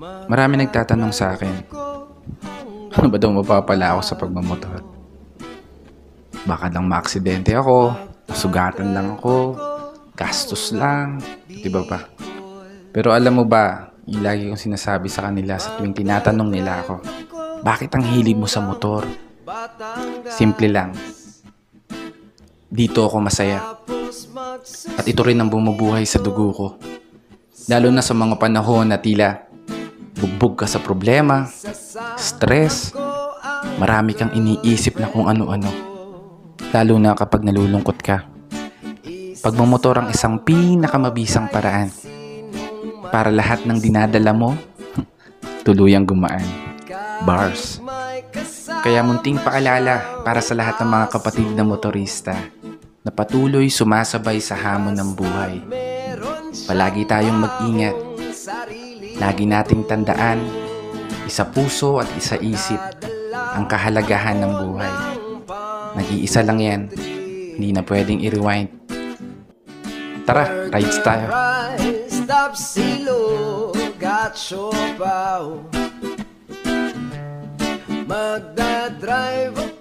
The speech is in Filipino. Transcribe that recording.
Marami nagtatanong sa akin, ano ba daw mapapala ako sa pagmamotor? Baka lang maaksidente ako, masugatan lang ako, gastos lang, di ba pa? Pero alam mo ba, yung lagi kong sinasabi sa kanila sa tuwing tinatanong nila ako, bakit ang hilig mo sa motor? Simple lang, dito ako masaya. At ito rin ang bumubuhay sa dugo ko. Lalo na sa mga panahon na tila bugbog ka sa problema, stress, marami kang iniisip na kung ano-ano. Lalo na kapag nalulungkot ka. Pagmamotor ang isang pinakamabisang paraan para lahat ng dinadala mo tuluyang gumaan. Bars. Kaya munting paalala para sa lahat ng mga kapatid na motorista na patuloy sumasabay sa hamon ng buhay. Palagi tayong mag-ingat. Lagi nating tandaan, isa puso at isa isip ang kahalagahan ng buhay. Nag-iisa lang yan, hindi na pwedeng i-rewind. Tara, rides tayo. Stop silo, gatso pao. Magdadrive